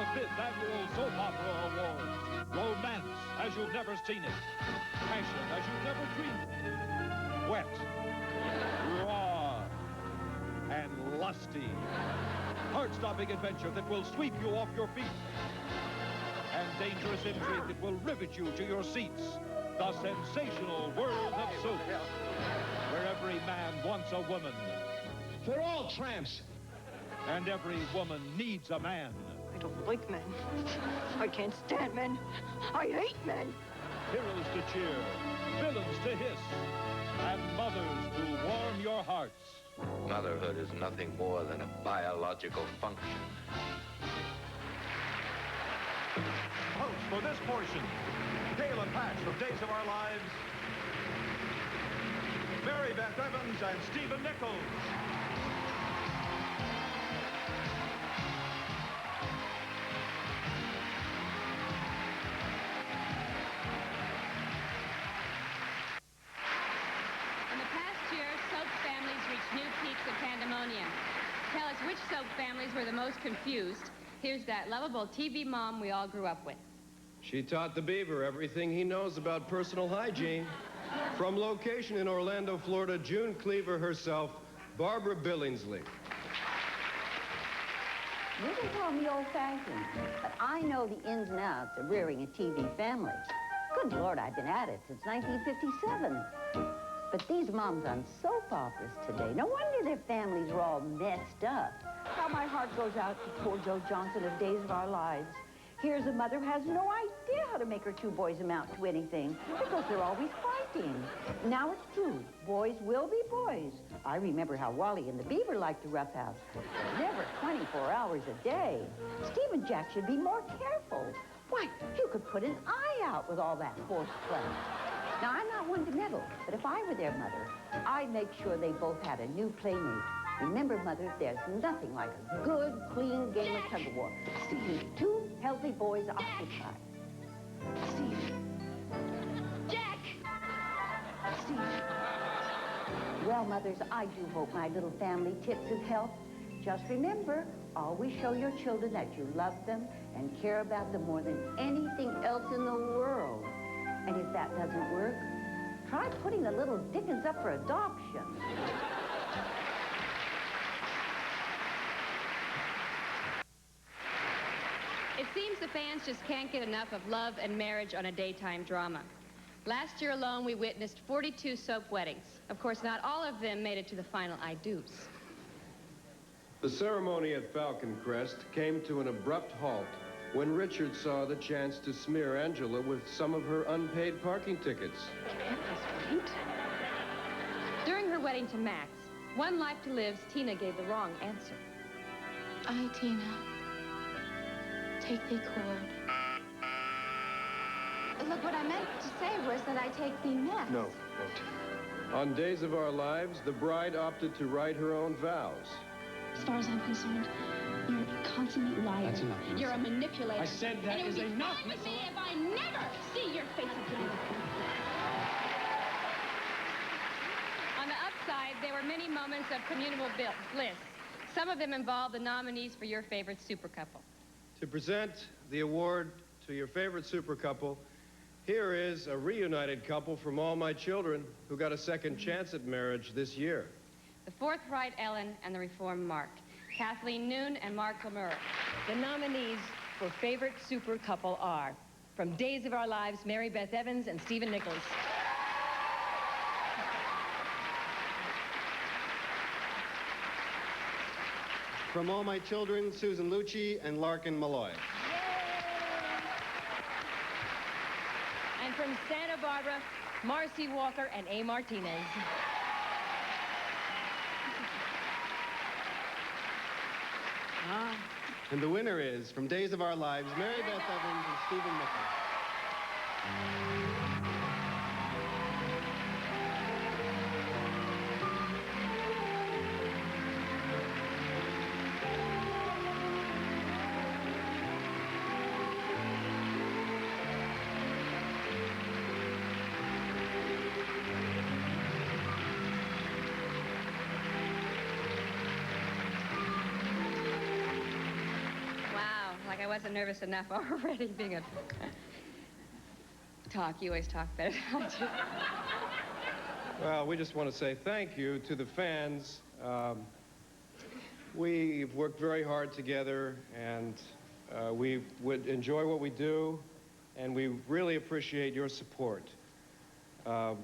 the 5th Annual Soap Opera Awards. Romance as you've never seen it. Passion as you've never dreamed it. Wet, raw, and lusty. Heart-stopping adventure that will sweep you off your feet. And dangerous intrigue that will rivet you to your seats. The sensational world of soap. Where every man wants a woman. They're all tramps. And every woman needs a man. I don't like men. I can't stand men. I hate men. Heroes to cheer, villains to hiss, and mothers to warm your hearts. Motherhood is nothing more than a biological function. Hosts for this portion, Kayla Patch from Days of Our Lives, Mary Beth Evans and Stephen Nichols. New peaks of pandemonium. Tell us which soap families were the most confused. Here's that lovable TV mom we all grew up with. She taught the beaver everything he knows about personal hygiene. From location in Orlando, Florida, June Cleaver herself, Barbara Billingsley. You can call me old-fashioned, but I know the ins and outs of rearing a TV family. Good Lord, I've been at it since 1957. But these moms on soap operas today, no wonder their families are all messed up. How my heart goes out to poor Joe Johnson of Days of Our Lives. Here's a mother who has no idea how to make her 2 boys amount to anything because they're always fighting. Now it's true, boys will be boys. I remember how Wally and the Beaver liked to roughhouse. Never 24 hours a day. Steve and Jack should be more careful. Why, you could put an eye out with all that forced play. Now, I'm not one to meddle, but if I were their mother, I'd make sure they both had a new playmate. Remember, Mother, there's nothing like a good, clean game of tug-of-war. Keep 2 healthy boys occupied. Steve. Jack! Steve. Well, mothers, I do hope my little family tips of health. Just remember, always show your children that you love them and care about them more than anything else in the world. And if that doesn't work, try putting the little Dickens up for adoption. It seems the fans just can't get enough of love and marriage on a daytime drama. Last year alone, we witnessed 42 soap weddings. Of course, not all of them made it to the final I do's. The ceremony at Falcon Crest came to an abrupt halt when Richard saw the chance to smear Angela with some of her unpaid parking tickets. During her wedding to Max, One Life to Live's Tina gave the wrong answer. I, Tina, take thee cord. Look, what I meant to say was that I take thee next. No, won't. On Days of Our Lives, the bride opted to write her own vows. As far as I'm concerned, you're a consummate liar. That's enough. You're a manipulator. I said that is enough. And it would be fine with me if I never see your face again. On the upside, there were many moments of communal bliss. Some of them involved the nominees for your favorite Supercouple. To present the award to your favorite Supercouple, here is a reunited couple from All My Children who got a second chance at marriage this year. The forthright Ellen and the reformed Mark. Kathleen Noon and Mark Lemur. The nominees for favorite super couple are, from Days of Our Lives, Mary Beth Evans and Stephen Nichols. From All My Children, Susan Lucci and Larkin Malloy. And from Santa Barbara, Marcy Walker and A. Martinez. And the winner is, from Days of Our Lives, Mary Beth Evans and Stephen Nichols. I wasn't nervous enough already being a... Talk, you always talk better than I do. Well, we just want to say thank you to the fans. We've worked very hard together, and we would enjoy what we do, and we really appreciate your support. I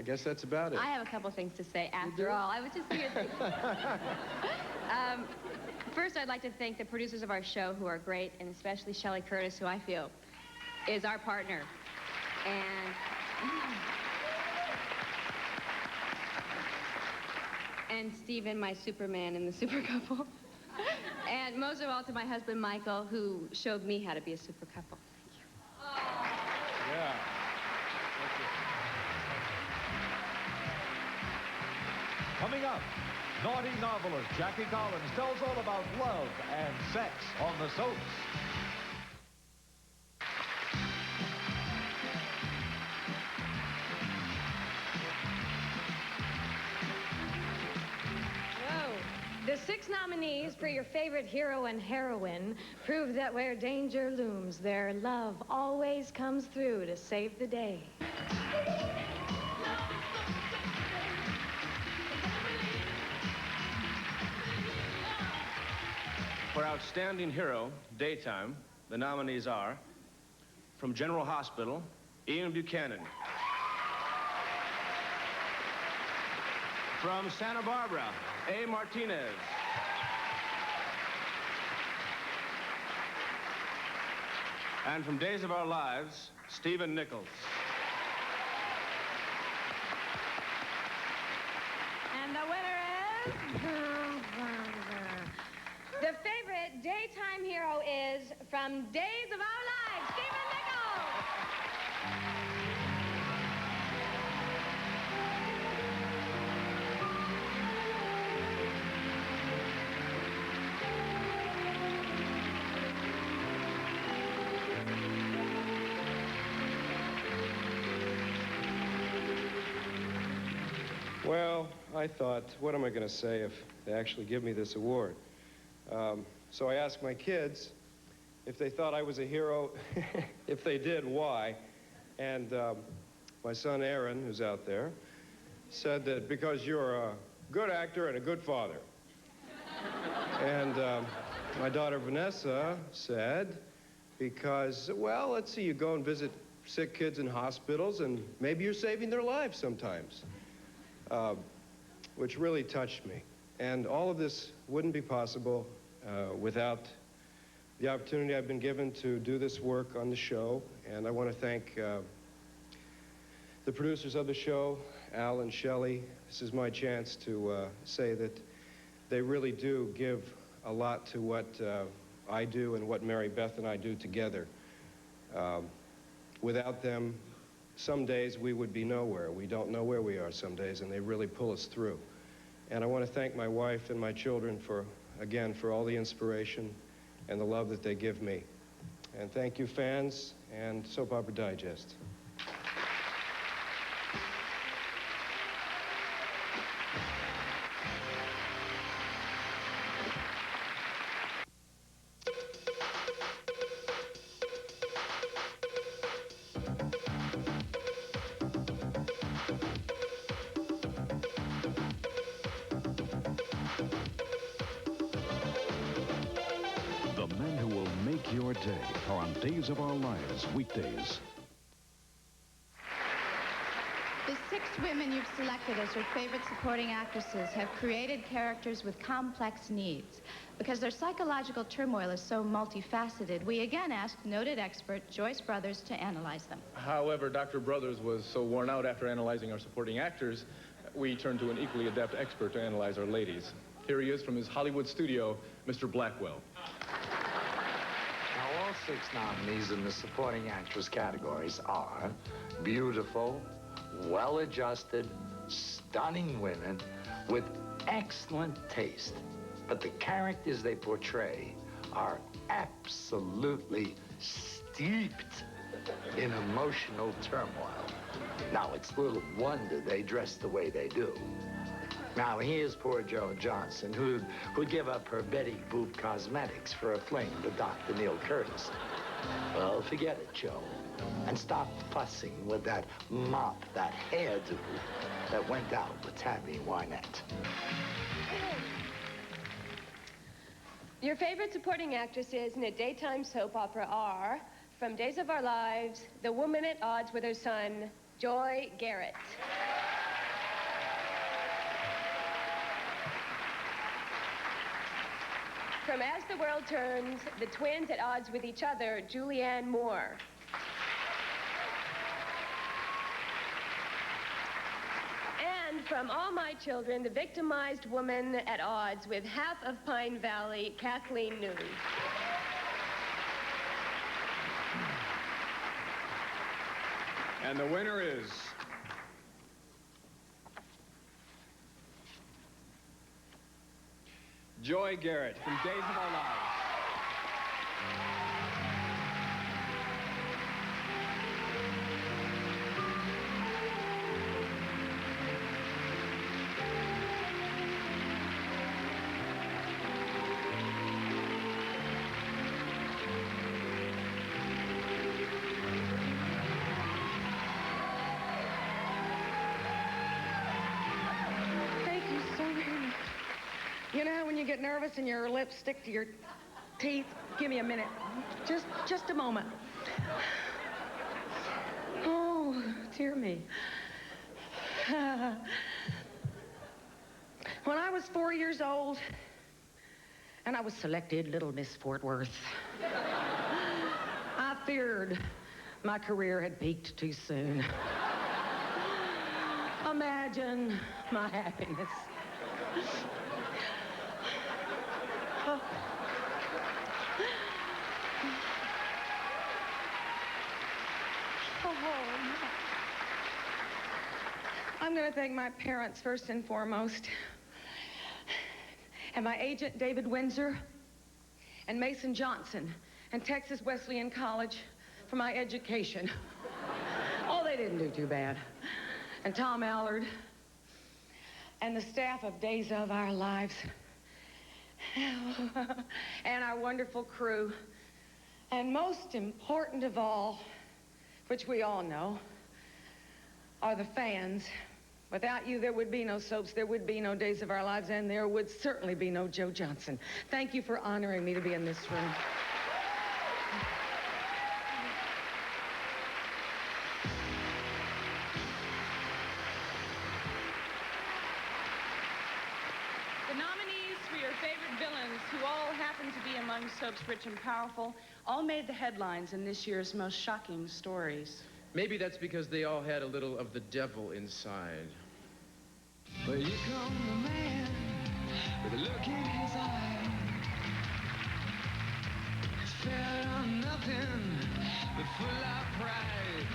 guess that's about it. I have a couple things to say after all. I was just thinking... First, I'd like to thank the producers of our show, who are great, and especially Shelley Curtis, who I feel is our partner. And Stephen, my Superman in the Supercouple. And most of all to my husband, Michael, who showed me how to be a Supercouple. Thank you. Yeah. Coming up, naughty novelist Jackie Collins tells all about love and sex on the soaps. The 6 nominees for your favorite hero and heroine prove that where danger looms, their love always comes through to save the day. For Outstanding Hero, Daytime, the nominees are from General Hospital, Ian Buchanan. From Santa Barbara, A. Martinez. And from Days of Our Lives, Stephen Nichols. And the winner is... The favorite daytime hero is from Days of Our Lives, Stephen Nichols! Well, I thought, what am I going to say if they actually give me this award? So I asked my kids if they thought I was a hero. If they did, why? And my son Aaron, who's out there, said that because you're a good actor and a good father. And my daughter Vanessa said, because, well, let's see, you go and visit sick kids in hospitals and maybe you're saving their lives sometimes. Which really touched me. And all of this wouldn't be possible without the opportunity I've been given to do this work on the show. And I want to thank the producers of the show, Al and Shelley. This is my chance to say that they really do give a lot to what I do and what Mary Beth and I do together. Without them, some days we would be nowhere. We don't know where we are some days, and they really pull us through. And I want to thank my wife and my children for, again, for all the inspiration and the love that they give me. And thank you, fans, and Soap Opera Digest. Your day are on Days of Our Lives, weekdays. The 6 women you've selected as your favorite supporting actresses have created characters with complex needs. Because their psychological turmoil is so multifaceted, we again asked noted expert Joyce Brothers to analyze them. However, Dr. Brothers was so worn out after analyzing our supporting actors, we turned to an equally adept expert to analyze our ladies. Here he is from his Hollywood studio, Mr. Blackwell. All 6 nominees in the supporting actress categories are beautiful, well-adjusted, stunning women with excellent taste. But the characters they portray are absolutely steeped in emotional turmoil. Now, it's little wonder they dress the way they do. Now, here's poor Joe Johnson, who'd give up her Betty Boop cosmetics for a fling with Dr. Neil Curtis. Well, forget it, Joe. And stop fussing with that mop, that hairdo that went out with Tabby Wynette. Your favorite supporting actresses in a daytime soap opera are, from Days of Our Lives, the woman at odds with her son, Joy Garrett. From As the World Turns, the twins at odds with each other, Julianne Moore. And from All My Children, the victimized woman at odds with half of Pine Valley, Kathleen Noon. And the winner is... Joy Garrett from Days of Our Lives. You know, when you get nervous and your lips stick to your teeth, give me a minute. Just a moment. Oh, dear me. When I was 4 years old, and I was selected Little Miss Fort Worth, I feared my career had peaked too soon. Imagine my happiness. Oh. I'm going to thank my parents first and foremost, and my agent, David Windsor, and Mason Johnson, and Texas Wesleyan College for my education. Oh, they didn't do too bad. And Tom Allard, and the staff of Days of Our Lives, and our wonderful crew, and most important of all, which we all know, are the fans. Without you, there would be no soaps, there would be no Days of Our Lives, and there would certainly be no Joe Johnson. Thank you for honoring me to be in this room. who all happen to be among soaps rich and powerful, all made the headlines in this year's most shocking stories. Maybe that's because they all had a little of the devil inside. Well, here comes the man with a look in his eye. Fed on nothing but full of pride.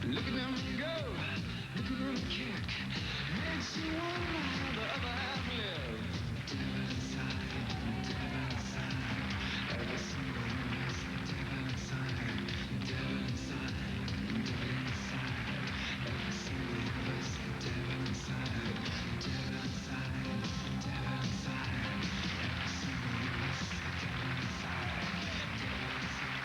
Look at them go, look at them kick. Makes you wonder how the other half live. Devil inside, devil inside. Every single voice, devil inside, devil inside, devil inside. Every single voice, devil inside, devil inside, devil inside. Every single voice, devil inside, devil inside.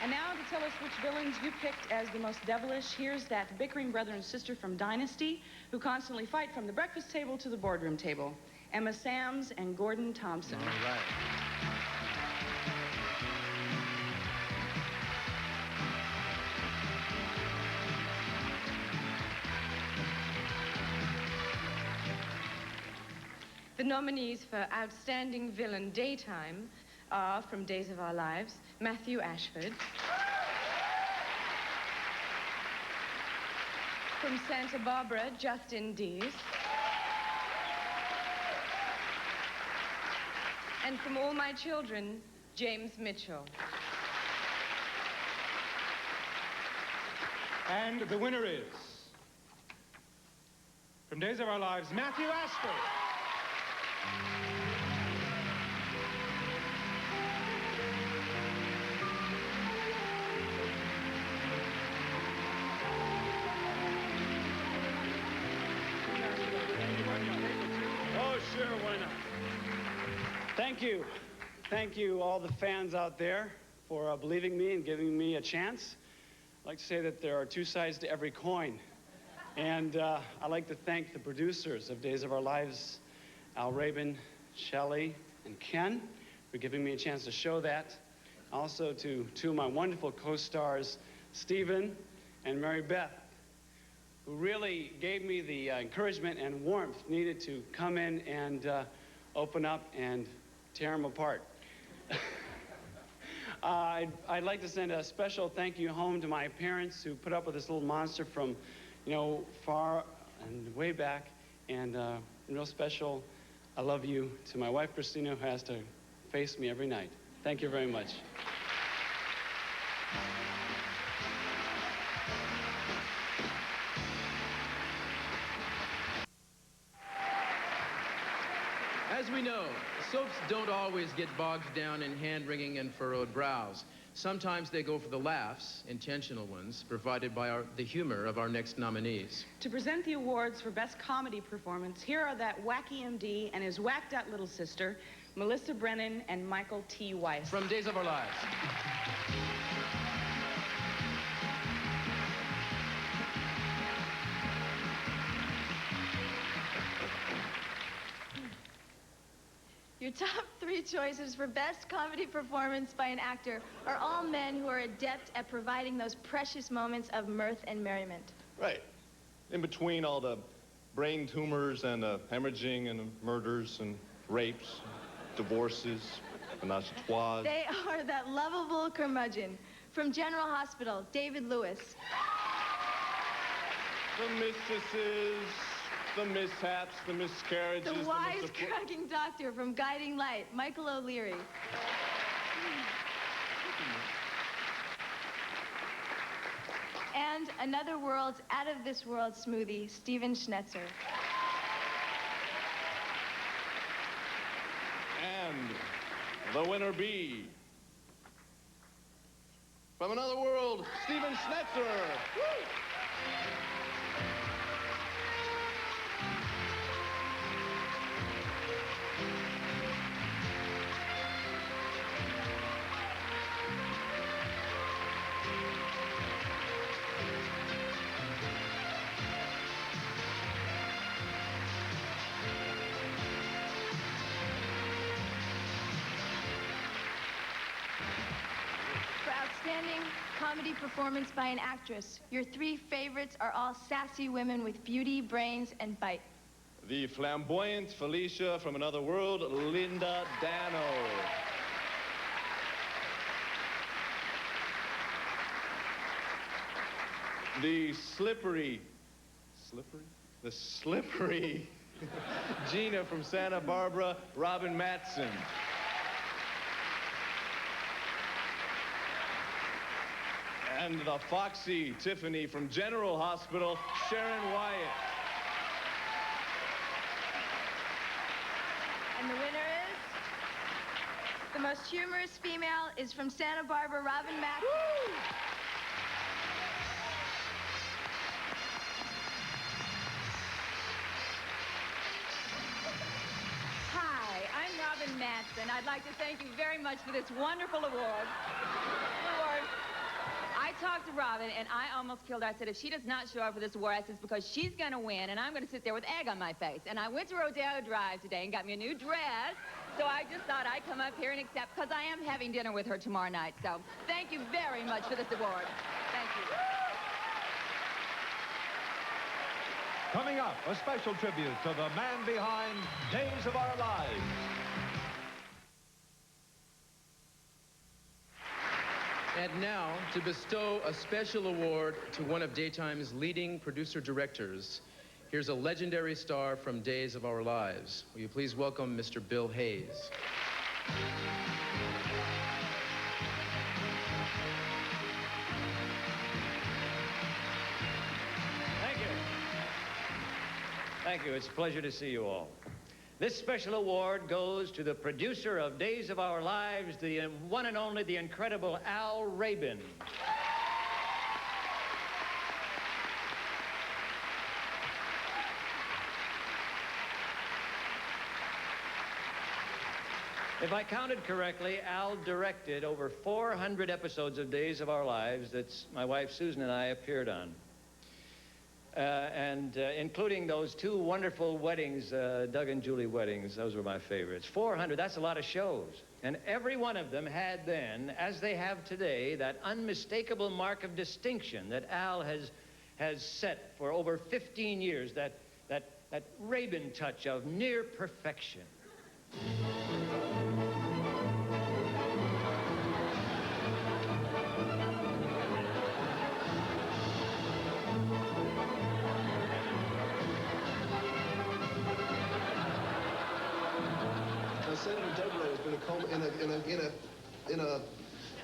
And now to tell us which villains you picked as the most devilish, here's that bickering brother and sister from Dynasty who constantly fight from the breakfast table to the boardroom table. Emma Sams and Gordon Thompson. All right. The nominees for Outstanding Villain Daytime are, from Days of Our Lives, Matthew Ashford. From Santa Barbara, Justin Dees. And from All My Children, James Mitchell. And the winner is, from Days of Our Lives, Matthew Ashford. Thank you. Thank you, all the fans out there, for believing me and giving me a chance. I'd like to say that there are two sides to every coin. And I'd like to thank the producers of Days of Our Lives, Al Rabin, Shelley, and Ken, for giving me a chance to show that. Also to two of my wonderful co-stars, Stephen and Mary Beth, who really gave me the encouragement and warmth needed to come in and open up and tear them apart. I'd like to send a special thank you home to my parents who put up with this little monster from, you know, far and way back. And real special, I love you to my wife, Christina, who has to face me every night. Thank you very much. As we know, soaps don't always get bogged down in hand-wringing and furrowed brows. Sometimes they go for the laughs, intentional ones, provided by the humor of our next nominees. To present the awards for Best Comedy Performance, here are that wacky MD and his whacked-out little sister, Melissa Brennan and Michael T. Weiss. From Days of Our Lives. Your top 3 choices for Best Comedy Performance by an Actor are all men who are adept at providing those precious moments of mirth and merriment. Right. In between all the brain tumors and hemorrhaging and murders and rapes, divorces, menage a trois. They are that lovable curmudgeon. From General Hospital, David Lewis. The mistresses, the mishaps, the miscarriages. The wise-cracking doctor from Guiding Light, Michael O'Leary. And Another World's out-of-this-world smoothie, Stephen Schnetzer. And the winner be, from Another World, Stephen Schnetzer. Woo! Outstanding comedy performance by an actress. Your 3 favorites are all sassy women with beauty, brains, and bite. The flamboyant Felicia from Another World, Linda Dano. The slippery Gina from Santa Barbara, Robin Matson. And the foxy Tiffany from General Hospital, Sharon Wyatt. And the winner is... The most humorous female is from Santa Barbara, Robin Matson. Woo! Hi, I'm Robin Matson. I'd like to thank you very much for this wonderful award. I talked to Robin, and I almost killed her. I said, if she does not show up for this award, I said, it's because she's going to win, and I'm going to sit there with egg on my face. And I went to Rodeo Drive today and got me a new dress, so I just thought I'd come up here and accept, because I am having dinner with her tomorrow night. So thank you very much for this award. Thank you. Coming up, a special tribute to the man behind Days of Our Lives. And now, to bestow a special award to one of Daytime's leading producer-directors, here's a legendary star from Days of Our Lives. Will you please welcome Mr. Bill Hayes. Thank you. Thank you. It's a pleasure to see you all. This special award goes to the producer of Days of Our Lives, the one and only, the incredible Al Rabin. If I counted correctly, Al directed over 400 episodes of Days of Our Lives that my wife Susan and I appeared on. Including those two wonderful weddings, Doug and Julie weddings. Those were my favorites. 400, that's a lot of shows. And every one of them had then, as they have today, that unmistakable mark of distinction that Al has set for over 15 years, that Rabin touch of near perfection. Senator Deveraux has been a coma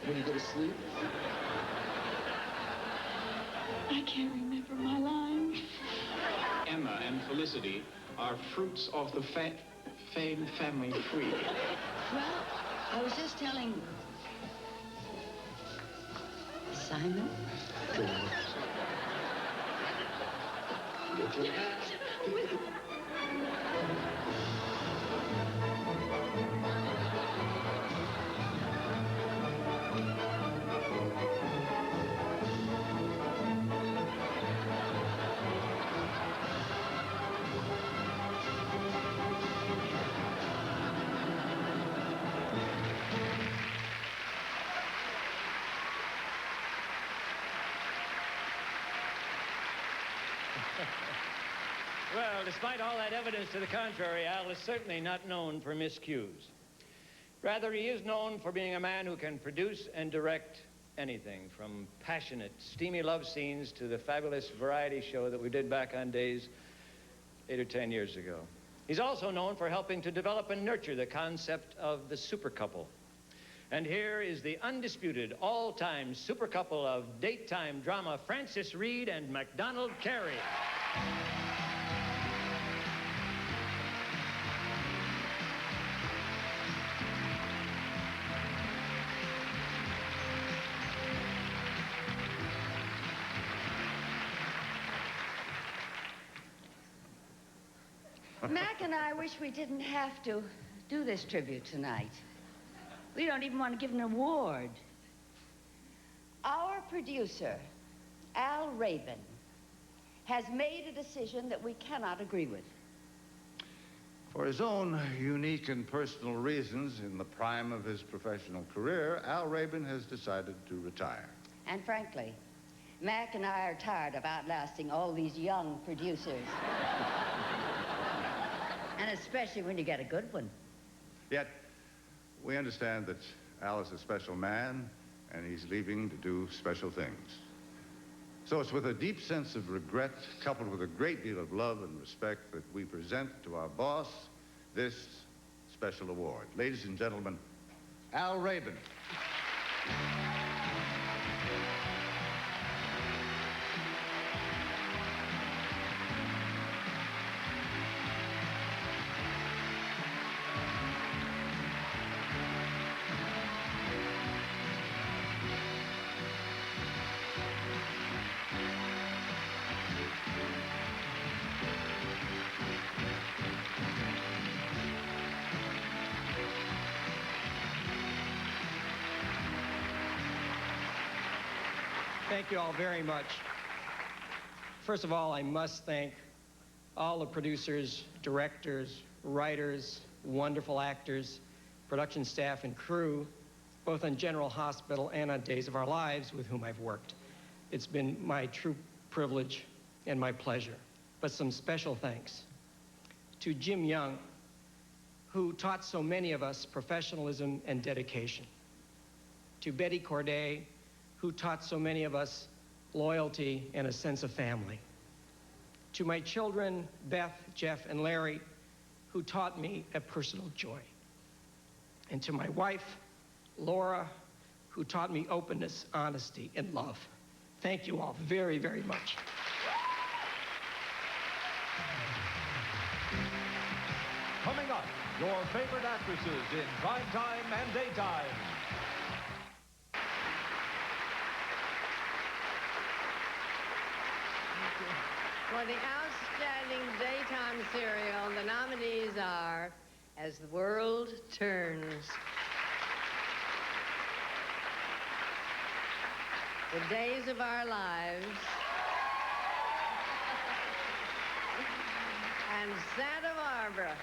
when you go to sleep. I can't remember my line. Emma and Felicity are fruits of the famed family tree. Well, I was just telling Simon. Well, despite all that evidence to the contrary, Al is certainly not known for miscues. Rather, he is known for being a man who can produce and direct anything, from passionate, steamy love scenes to the fabulous variety show that we did back on Days 8 or 10 years ago. He's also known for helping to develop and nurture the concept of the supercouple. And here is the undisputed all-time supercouple of daytime drama, Francis Reid and Macdonald Carey. Mac and I wish we didn't have to do this tribute tonight. We don't even want to give an award. Our producer, Al Rabin, has made a decision that we cannot agree with. For his own unique and personal reasons, in the prime of his professional career, Al Rabin has decided to retire. And frankly, Mac and I are tired of outlasting all these young producers. And especially when you get a good one. Yet, we understand that Al is a special man, and he's leaving to do special things. So it's with a deep sense of regret, coupled with a great deal of love and respect, that we present to our boss this special award. Ladies and gentlemen, Al Rabin. Thank you all very much. First of all, I must thank all the producers, directors, writers, wonderful actors, production staff, and crew, both on General Hospital and on Days of Our Lives, with whom I've worked. It's been my true privilege and my pleasure. But some special thanks to Jim Young, who taught so many of us professionalism and dedication. To Betty Corday, who taught so many of us loyalty and a sense of family. To my children, Beth, Jeff, and Larry, who taught me a personal joy. And to my wife, Laura, who taught me openness, honesty, and love. Thank you all very, very much. Coming up, your favorite actresses in primetime and daytime. For the outstanding daytime serial, the nominees are as the world turns. The days of our lives and Santa Barbara.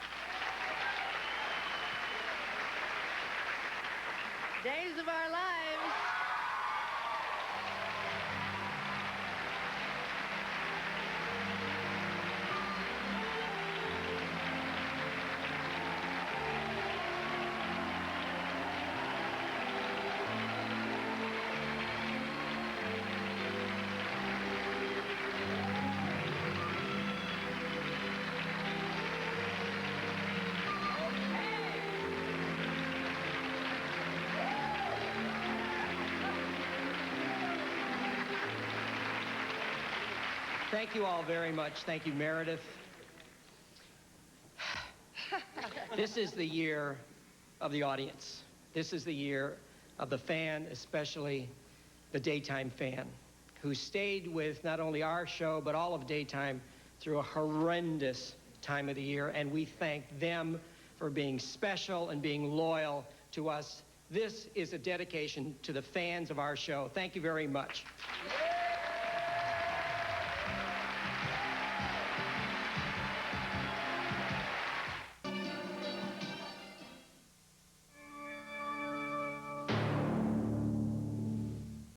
Days of our lives. Thank you all very much. Thank you, Meredith. This is the year of the audience. This is the year of the fan, especially the daytime fan, who stayed with not only our show, but all of daytime through a horrendous time of the year, and we thank them for being special and being loyal to us. This is a dedication to the fans of our show. Thank you very much.